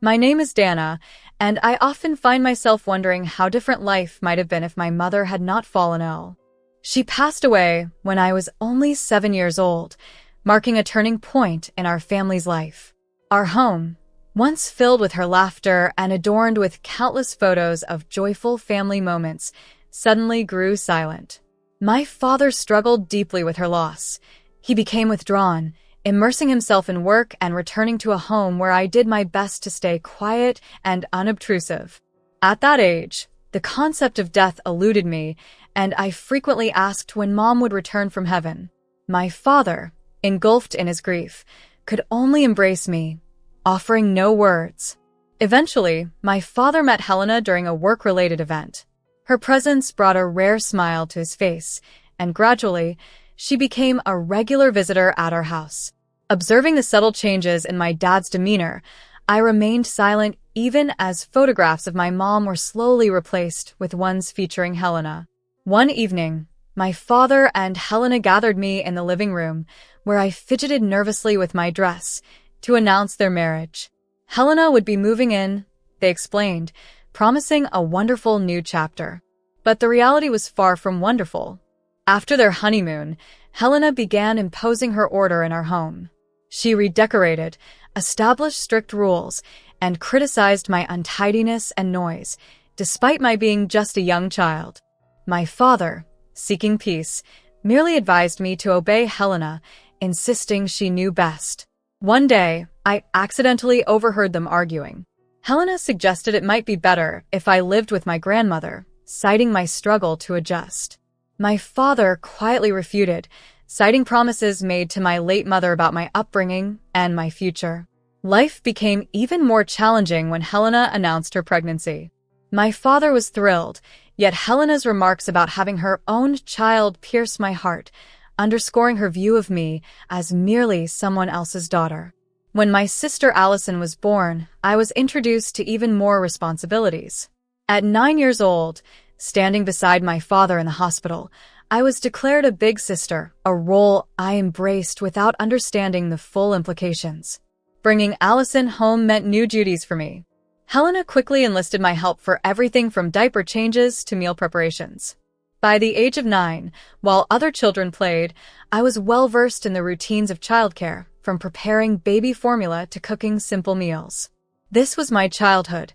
My name is Dana, and I often find myself wondering how different life might have been if my mother had not fallen ill. She passed away when I was only 7 years old, marking a turning point in our family's life. Our home, once filled with her laughter and adorned with countless photos of joyful family moments, suddenly grew silent. My father struggled deeply with her loss. He became withdrawn, immersing himself in work and returning to a home where I did my best to stay quiet and unobtrusive. At that age, the concept of death eluded me, and I frequently asked when Mom would return from heaven. My father, engulfed in his grief, could only embrace me, offering no words. Eventually, my father met Helena during a work-related event. Her presence brought a rare smile to his face, and gradually, she became a regular visitor at our house. Observing the subtle changes in my dad's demeanor, I remained silent even as photographs of my mom were slowly replaced with ones featuring Helena. One evening, my father and Helena gathered me in the living room, where I fidgeted nervously with my dress to announce their marriage. Helena would be moving in, they explained, promising a wonderful new chapter. But the reality was far from wonderful. After their honeymoon, Helena began imposing her order in our home. She redecorated, established strict rules, and criticized my untidiness and noise, despite my being just a young child. My father, seeking peace, merely advised me to obey Helena, insisting she knew best. One day, I accidentally overheard them arguing. Helena suggested it might be better if I lived with my grandmother, citing my struggle to adjust. My father quietly refuted, citing promises made to my late mother about my upbringing and my future. Life became even more challenging when Helena announced her pregnancy. My father was thrilled, yet Helena's remarks about having her own child pierced my heart, underscoring her view of me as merely someone else's daughter. When my sister Allison was born, I was introduced to even more responsibilities. At 9 years old, standing beside my father in the hospital, I was declared a big sister, a role I embraced without understanding the full implications. Bringing Allison home meant new duties for me. Helena quickly enlisted my help for everything from diaper changes to meal preparations. By the age of 9, while other children played, I was well-versed in the routines of childcare, from preparing baby formula to cooking simple meals. This was my childhood,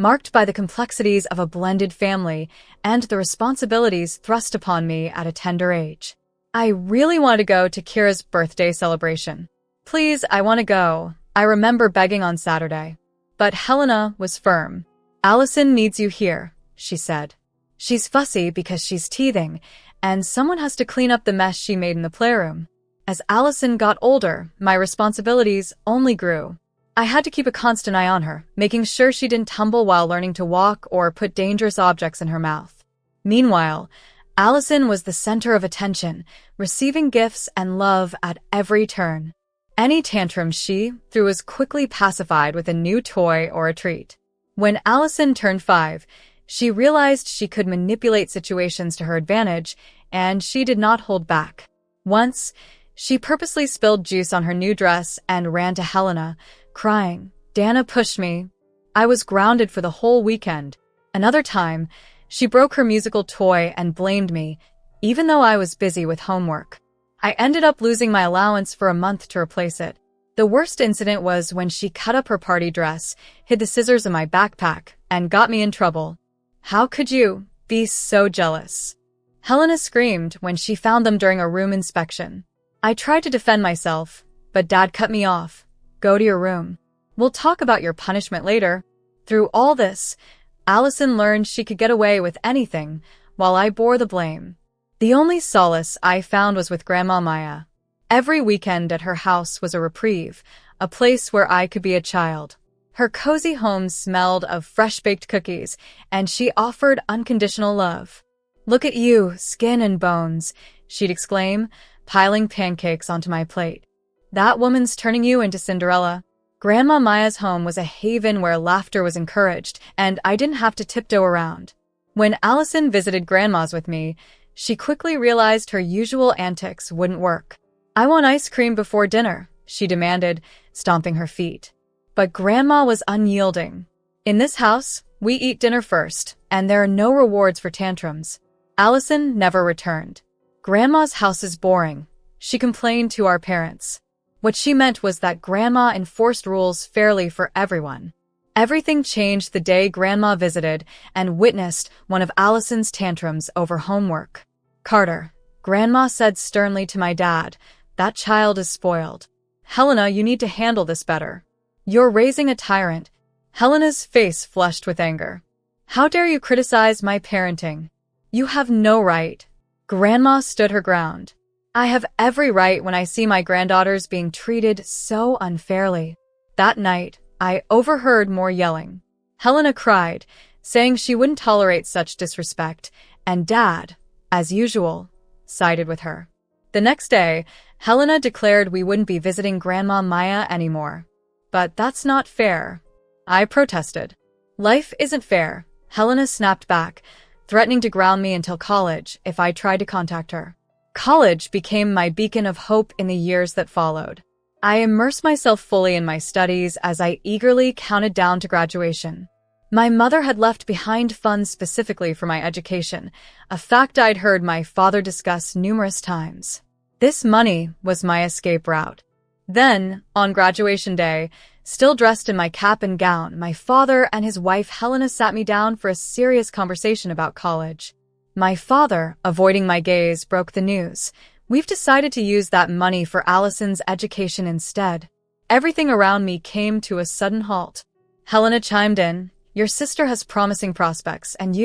marked by the complexities of a blended family and the responsibilities thrust upon me at a tender age. I really wanted to go to Kira's birthday celebration. "Please, I want to go," I remember begging on Saturday. But Helena was firm. "Allison needs you here," she said. "She's fussy because she's teething, and someone has to clean up the mess she made in the playroom." As Allison got older, my responsibilities only grew. I had to keep a constant eye on her, making sure she didn't tumble while learning to walk or put dangerous objects in her mouth. Meanwhile, Allison was the center of attention, receiving gifts and love at every turn. Any tantrum she threw was quickly pacified with a new toy or a treat. When Allison turned 5, she realized she could manipulate situations to her advantage, and she did not hold back. Once, she purposely spilled juice on her new dress and ran to Helena, crying, "Dana pushed me." I was grounded for the whole weekend. Another time, she broke her musical toy and blamed me, even though I was busy with homework. I ended up losing my allowance for a month to replace it. The worst incident was when she cut up her party dress, hid the scissors in my backpack, and got me in trouble. "How could you be so jealous?" Helena screamed when she found them during a room inspection. I tried to defend myself, but Dad cut me off. "Go to your room. We'll talk about your punishment later." Through all this, Allison learned she could get away with anything, while I bore the blame. The only solace I found was with Grandma Maya. Every weekend at her house was a reprieve, a place where I could be a child. Her cozy home smelled of fresh-baked cookies, and she offered unconditional love. "Look at you, skin and bones," she'd exclaim, piling pancakes onto my plate. "That woman's turning you into Cinderella." Grandma Maya's home was a haven where laughter was encouraged, and I didn't have to tiptoe around. When Allison visited Grandma's with me, she quickly realized her usual antics wouldn't work. "I want ice cream before dinner," she demanded, stomping her feet. But Grandma was unyielding. In this house, we eat dinner first, and there are no rewards for tantrums. Allison never returned. Grandma's house is boring, she complained to our parents. What she meant was that Grandma enforced rules fairly for everyone. Everything changed the day Grandma visited and witnessed one of Allison's tantrums over homework. "Carter," Grandma said sternly to my dad, "that child is spoiled. Helena, you need to handle this better. You're raising a tyrant." Helena's face flushed with anger. "How dare you criticize my parenting? You have no right." Grandma stood her ground. "I have every right when I see my granddaughters being treated so unfairly." That night, I overheard more yelling. Helena cried, saying she wouldn't tolerate such disrespect, and Dad, as usual, sided with her. The next day, Helena declared we wouldn't be visiting Grandma Maya anymore. "But that's not fair," I protested. "Life isn't fair," Helena snapped back, threatening to ground me until college if I tried to contact her. College became my beacon of hope in the years that followed. I immersed myself fully in my studies as I eagerly counted down to graduation. My mother had left behind funds specifically for my education, a fact I'd heard my father discuss numerous times. This money was my escape route. Then, on graduation day, still dressed in my cap and gown, my father and his wife Helena sat me down for a serious conversation about college. My father, avoiding my gaze, broke the news. "We've decided to use that money for Allison's education instead." Everything around me came to a sudden halt. Helena chimed in, "Your sister has promising prospects, and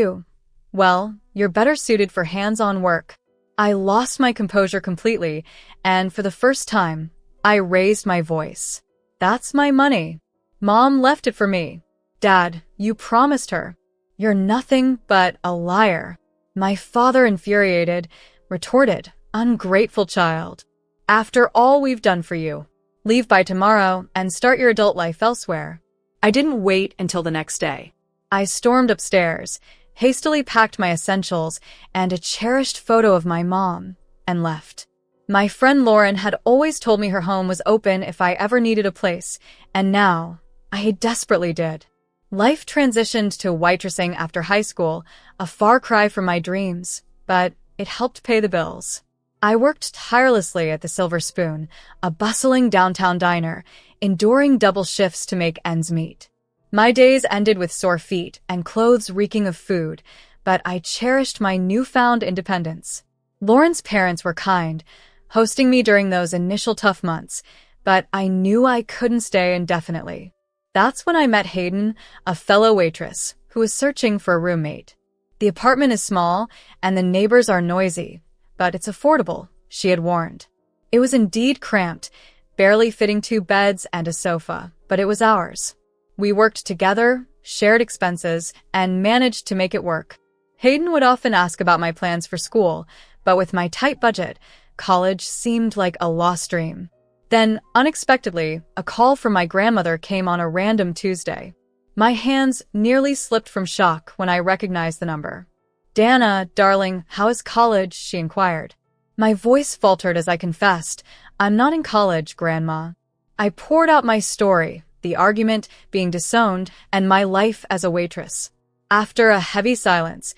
well, you're better suited for hands-on work." I lost my composure completely, and for the first time, I raised my voice. "That's my money. Mom left it for me." "Dad, you promised her." "You're nothing but a liar." My father, infuriated, retorted, "Ungrateful child. After all we've done for you, leave by tomorrow and start your adult life elsewhere." I didn't wait until the next day. I stormed upstairs, hastily packed my essentials and a cherished photo of my mom, and left. My friend Lauren had always told me her home was open if I ever needed a place, and now I desperately did. Life transitioned to waitressing after high school, a far cry from my dreams, but it helped pay the bills. I worked tirelessly at the Silver Spoon, a bustling downtown diner, enduring double shifts to make ends meet. My days ended with sore feet and clothes reeking of food, but I cherished my newfound independence. Lauren's parents were kind, hosting me during those initial tough months, but I knew I couldn't stay indefinitely. That's when I met Hayden, a fellow waitress, who was searching for a roommate. "The apartment is small, and the neighbors are noisy, but it's affordable," she had warned. It was indeed cramped, barely fitting 2 beds and a sofa, but it was ours. We worked together, shared expenses, and managed to make it work. Hayden would often ask about my plans for school, but with my tight budget, college seemed like a lost dream. Then, unexpectedly, a call from my grandmother came on a random Tuesday. My hands nearly slipped from shock when I recognized the number. "Dana, darling, how is college?" she inquired. My voice faltered as I confessed, "I'm not in college, Grandma." I poured out my story, the argument, being disowned, and my life as a waitress. After a heavy silence,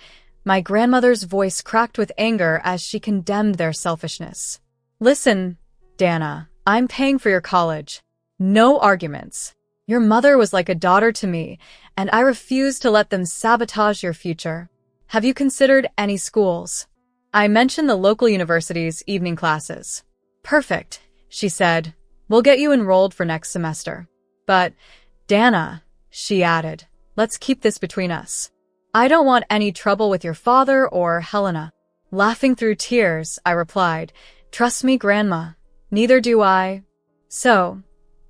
my grandmother's voice cracked with anger as she condemned their selfishness. "Listen, Dana, I'm paying for your college. No arguments. Your mother was like a daughter to me, and I refuse to let them sabotage your future. Have you considered any schools?" I mentioned the local university's evening classes. "Perfect," she said. "We'll get you enrolled for next semester. But, Dana," she added, "let's keep this between us. I don't want any trouble with your father or Helena." Laughing through tears, I replied, "Trust me, Grandma. Neither do I." So,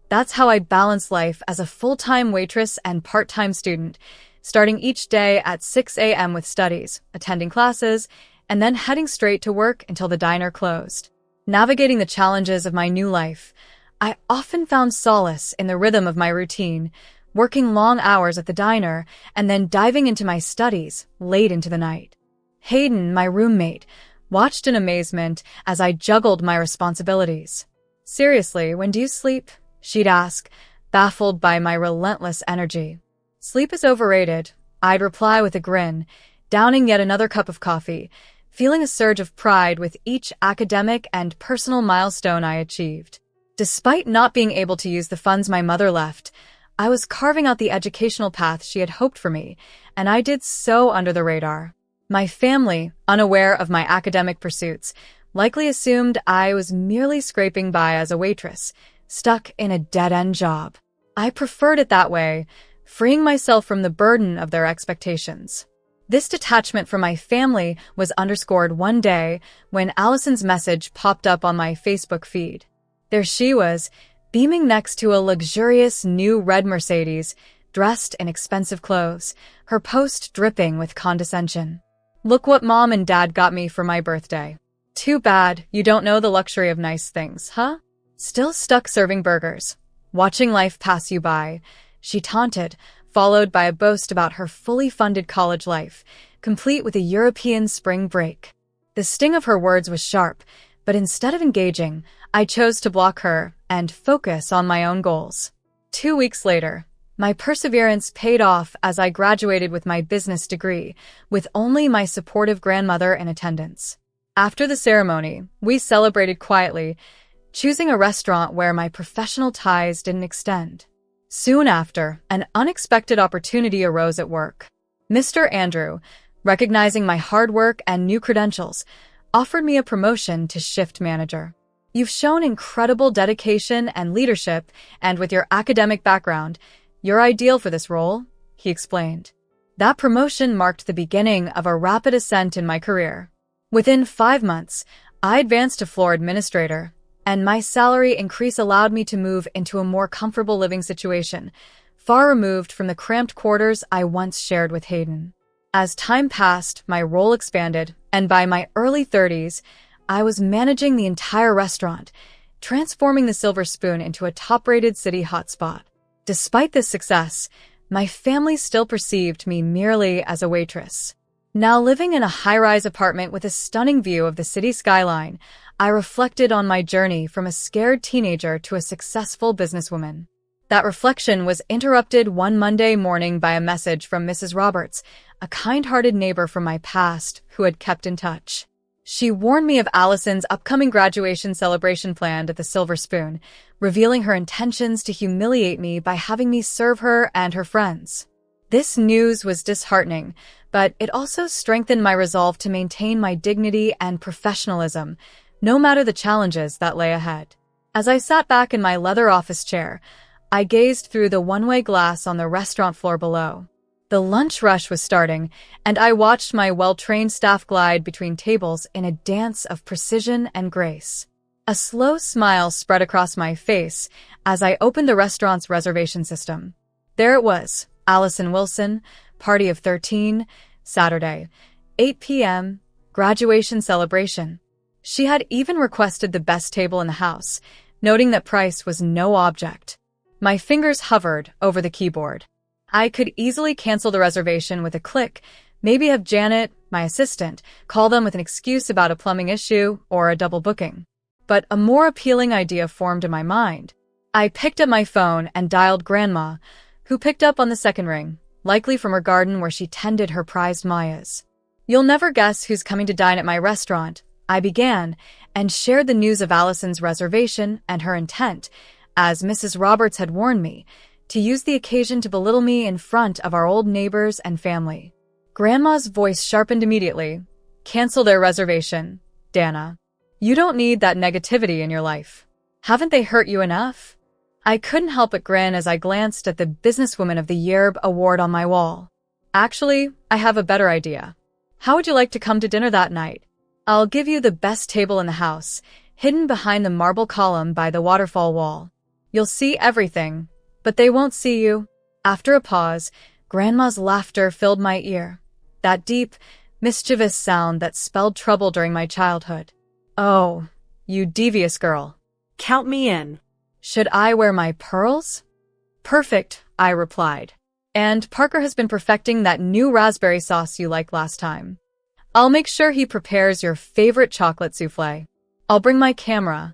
that's how I balance life as a full-time waitress and part-time student, starting each day at 6 a.m. with studies, attending classes, and then heading straight to work until the diner closed. Navigating the challenges of my new life, I often found solace in the rhythm of my routine, working long hours at the diner and then diving into my studies late into the night. Hayden, my roommate, watched in amazement as I juggled my responsibilities. "Seriously, when do you sleep?" she'd ask, baffled by my relentless energy. "Sleep is overrated," I'd reply with a grin, downing yet another cup of coffee, feeling a surge of pride with each academic and personal milestone I achieved. Despite not being able to use the funds my mother left, I was carving out the educational path she had hoped for me, and I did so under the radar. My family, unaware of my academic pursuits, likely assumed I was merely scraping by as a waitress, stuck in a dead-end job. I preferred it that way, freeing myself from the burden of their expectations. This detachment from my family was underscored one day when Allison's message popped up on my Facebook feed. There she was, beaming next to a luxurious new red Mercedes, dressed in expensive clothes, her post dripping with condescension. "Look what Mom and Dad got me for my birthday." "Too bad you don't know the luxury of nice things, huh? Still stuck serving burgers, watching life pass you by," she taunted, followed by a boast about her fully funded college life, complete with a European spring break. The sting of her words was sharp, but instead of engaging, I chose to block her and focus on my own goals. 2 weeks later, my perseverance paid off as I graduated with my business degree, with only my supportive grandmother in attendance. After the ceremony, we celebrated quietly, choosing a restaurant where my professional ties didn't extend. Soon after, an unexpected opportunity arose at work. Mr. Andrew, recognizing my hard work and new credentials, offered me a promotion to shift manager. "You've shown incredible dedication and leadership, and with your academic background, you're ideal for this role," he explained. That promotion marked the beginning of a rapid ascent in my career. Within 5 months, I advanced to floor administrator, and my salary increase allowed me to move into a more comfortable living situation, far removed from the cramped quarters I once shared with Hayden. As time passed, my role expanded, and by my early 30s, I was managing the entire restaurant, transforming the Silver Spoon into a top-rated city hotspot. Despite this success, my family still perceived me merely as a waitress. Now living in a high-rise apartment with a stunning view of the city skyline, I reflected on my journey from a scared teenager to a successful businesswoman. That reflection was interrupted one Monday morning by a message from Mrs. Roberts, a kind-hearted neighbor from my past who had kept in touch. She warned me of Allison's upcoming graduation celebration planned at the Silver Spoon, revealing her intentions to humiliate me by having me serve her and her friends. This news was disheartening, but it also strengthened my resolve to maintain my dignity and professionalism, no matter the challenges that lay ahead. As I sat back in my leather office chair, I gazed through the one-way glass on the restaurant floor below. The lunch rush was starting, and I watched my well-trained staff glide between tables in a dance of precision and grace. A slow smile spread across my face as I opened the restaurant's reservation system. There it was, Allison Wilson, party of 13, Saturday, 8 p.m., graduation celebration. She had even requested the best table in the house, noting that price was no object. My fingers hovered over the keyboard. I could easily cancel the reservation with a click, maybe have Janet, my assistant, call them with an excuse about a plumbing issue or a double booking. But a more appealing idea formed in my mind. I picked up my phone and dialed Grandma, who picked up on the second ring, likely from her garden where she tended her prized Mayas. "You'll never guess who's coming to dine at my restaurant," I began, and shared the news of Allison's reservation and her intent, as Mrs. Roberts had warned me, to use the occasion to belittle me in front of our old neighbors and family. Grandma's voice sharpened immediately. "Cancel their reservation, Dana. You don't need that negativity in your life. Haven't they hurt you enough?" I couldn't help but grin as I glanced at the Businesswoman of the Year award on my wall. "Actually, I have a better idea. How would you like to come to dinner that night? I'll give you the best table in the house, hidden behind the marble column by the waterfall wall. You'll see everything, but they won't see you." After a pause, Grandma's laughter filled my ear, that deep, mischievous sound that spelled trouble during my childhood. "Oh, you devious girl. Count me in." "Should I wear my pearls?" "Perfect," I replied. "And Parker has been perfecting that new raspberry sauce you liked last time. I'll make sure he prepares your favorite chocolate souffle. I'll bring my camera.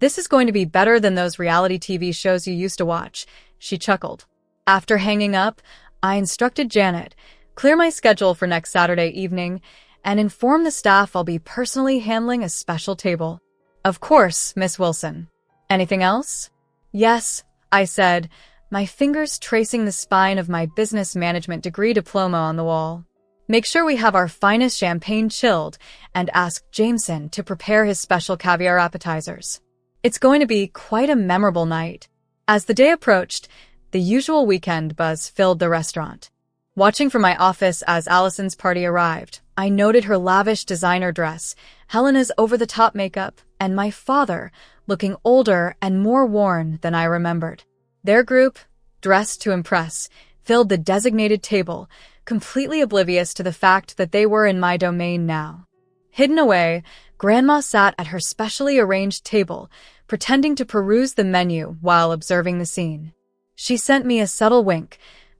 This is going to be better than those reality TV shows you used to watch, she chuckled. After hanging up, I instructed Janet, clear my schedule for next Saturday evening, and inform the staff I'll be personally handling a special table. Of course, Miss Wilson. Anything else? Yes, I said, my fingers tracing the spine of my business management degree diploma on the wall. Make sure we have our finest champagne chilled and ask Jameson to prepare his special caviar appetizers. It's going to be quite a memorable night. As the day approached, the usual weekend buzz filled the restaurant. Watching from my office as Allison's party arrived, I noted her lavish designer dress, Helena's over-the-top makeup, and my father, looking older and more worn than I remembered. Their group, dressed to impress, filled the designated table, completely oblivious to the fact that they were in my domain now. Hidden away, Grandma sat at her specially arranged table, pretending to peruse the menu while observing the scene. She sent me a subtle wink,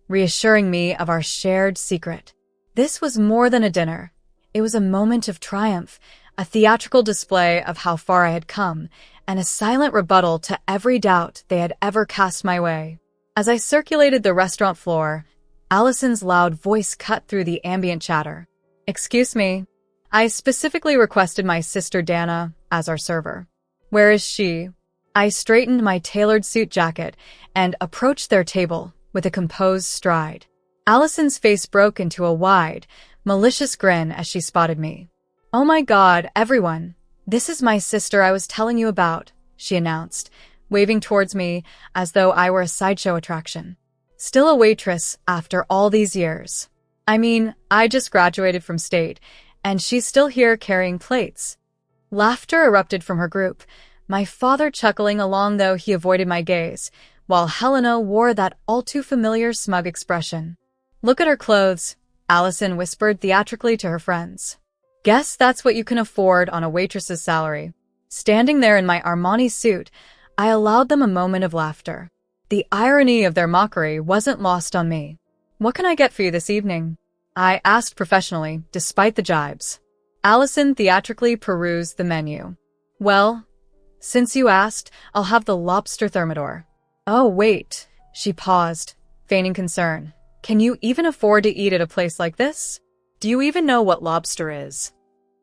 reassuring me of our shared secret. This was more than a dinner. It was a moment of triumph, a theatrical display of how far I had come, and a silent rebuttal to every doubt they had ever cast my way. As I circulated the restaurant floor, Allison's loud voice cut through the ambient chatter. Excuse me. I specifically requested my sister Dana as our server. Where is she? I straightened my tailored suit jacket and approached their table with a composed stride. Allison's face broke into a wide, malicious grin as she spotted me. Oh my God, everyone. This is my sister I was telling you about, she announced, waving towards me as though I were a sideshow attraction. Still a waitress after all these years. I mean, I just graduated from state, and she's still here carrying plates. Laughter erupted from her group, my father chuckling along though he avoided my gaze, while Helena wore that all-too-familiar smug expression. Look at her clothes, Allison whispered theatrically to her friends. Guess that's what you can afford on a waitress's salary. Standing there in my Armani suit, I allowed them a moment of laughter. The irony of their mockery wasn't lost on me. What can I get for you this evening? I asked professionally, despite the jibes. Allison theatrically perused the menu. Well, since you asked, I'll have the lobster thermidor. Oh, wait. She paused, feigning concern. Can you even afford to eat at a place like this? Do you even know what lobster is?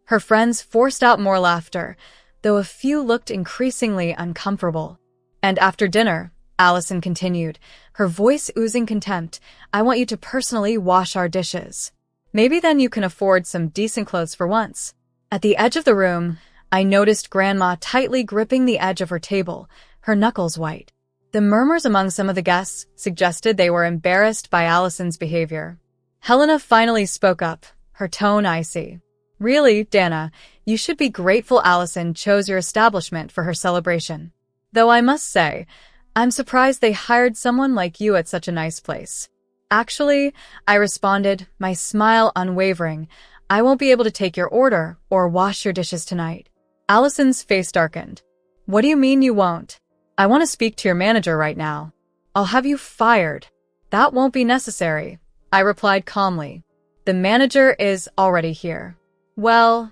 Her friends forced out more laughter, though a few looked increasingly uncomfortable. And after dinner, Allison continued, her voice oozing contempt, I want you to personally wash our dishes. Maybe then you can afford some decent clothes for once. At the edge of the room, I noticed Grandma tightly gripping the edge of her table, her knuckles white. The murmurs among some of the guests suggested they were embarrassed by Allison's behavior. Helena finally spoke up, her tone icy. Really, Dana, you should be grateful Allison chose your establishment for her celebration. Though I must say, I'm surprised they hired someone like you at such a nice place. Actually, I responded, my smile unwavering, I won't be able to take your order or wash your dishes tonight. Allison's face darkened. What do you mean you won't? I want to speak to your manager right now. I'll have you fired. That won't be necessary, I replied calmly. The manager is already here. Well,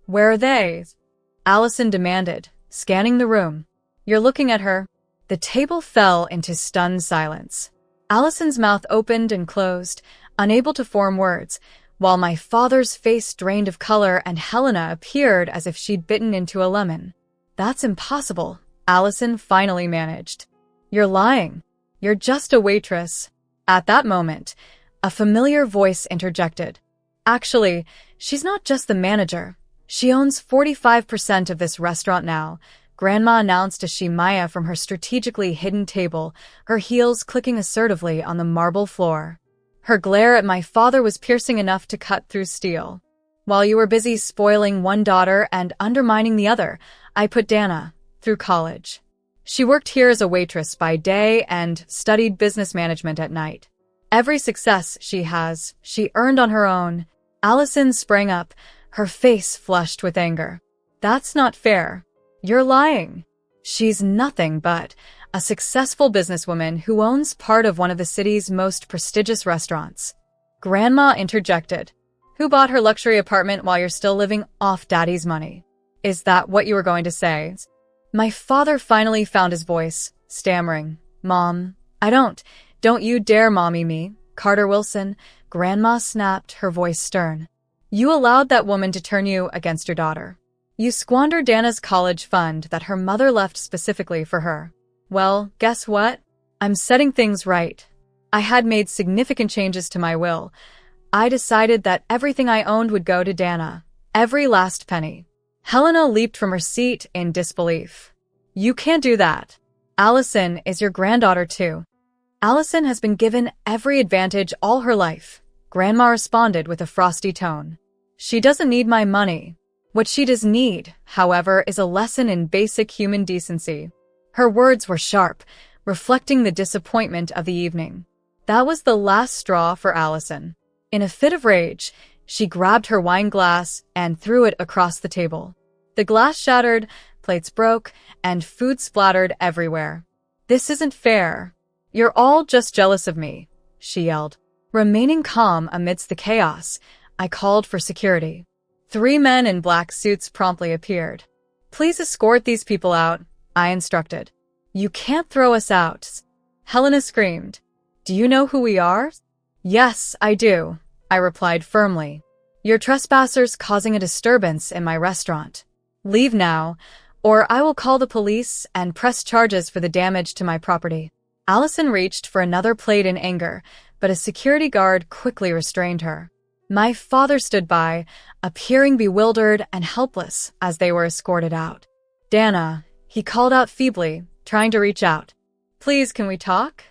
where are they? Allison demanded, scanning the room. You're looking at her. The table fell into stunned silence. Allison's mouth opened and closed, unable to form words, while my father's face drained of color and Helena appeared as if she'd bitten into a lemon. That's impossible, Allison finally managed. You're lying. You're just a waitress. At that moment, a familiar voice interjected. Actually, she's not just the manager. She owns 45% of this restaurant now, Grandma announced as she Maya from her strategically hidden table, her heels clicking assertively on the marble floor. Her glare at my father was piercing enough to cut through steel. While you were busy spoiling one daughter and undermining the other, I put Dana through college. She worked here as a waitress by day and studied business management at night. Every success she has, she earned on her own. Allison sprang up, her face flushed with anger. That's not fair. You're lying. She's nothing but a successful businesswoman who owns part of one of the city's most prestigious restaurants. Grandma interjected. Who bought her luxury apartment while you're still living off Daddy's money? Is that what you were going to say? My father finally found his voice, stammering, Mom, I don't you dare mommy me, Carter Wilson, Grandma snapped, her voice stern. You allowed that woman to turn you against your daughter. You squandered Dana's college fund that her mother left specifically for her. Well, guess what? I'm setting things right. I had made significant changes to my will. I decided that everything I owned would go to Dana. Every last penny. Helena leaped from her seat in disbelief. You can't do that. Allison is your granddaughter too. Allison has been given every advantage all her life, Grandma responded with a frosty tone. She doesn't need my money. What she does need, however, is a lesson in basic human decency. Her words were sharp, reflecting the disappointment of the evening. That was the last straw for Allison. In a fit of rage, she grabbed her wine glass and threw it across the table. The glass shattered, plates broke, and food splattered everywhere. This isn't fair. You're all just jealous of me, she yelled. Remaining calm amidst the chaos, I called for security. 3 men in black suits promptly appeared. Please escort these people out, I instructed. You can't throw us out, Helena screamed. Do you know who we are? Yes, I do, I replied firmly. You're trespassers causing a disturbance in my restaurant. Leave now, or I will call the police and press charges for the damage to my property. Allison reached for another plate in anger, but a security guard quickly restrained her. My father stood by, appearing bewildered and helpless as they were escorted out. Dana, he called out feebly, trying to reach out. Please, can we talk?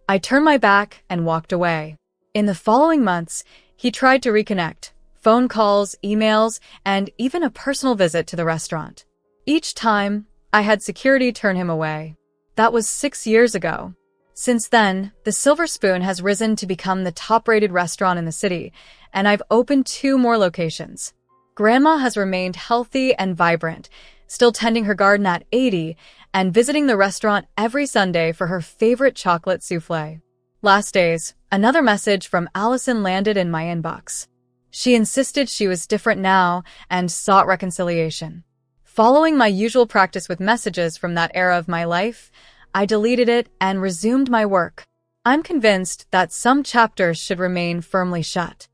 I turned my back and walked away. In the following months, he tried to reconnect, phone calls, emails, and even a personal visit to the restaurant. Each time, I had security turn him away. That was 6 years ago. Since then, the Silver Spoon has risen to become the top-rated restaurant in the city, and I've opened 2 more locations. Grandma has remained healthy and vibrant, still tending her garden at 80 and visiting the restaurant every Sunday for her favorite chocolate souffle. Last days, another message from Allison landed in my inbox. She insisted she was different now and sought reconciliation. Following my usual practice with messages from that era of my life, I deleted it and resumed my work. I'm convinced that some chapters should remain firmly shut.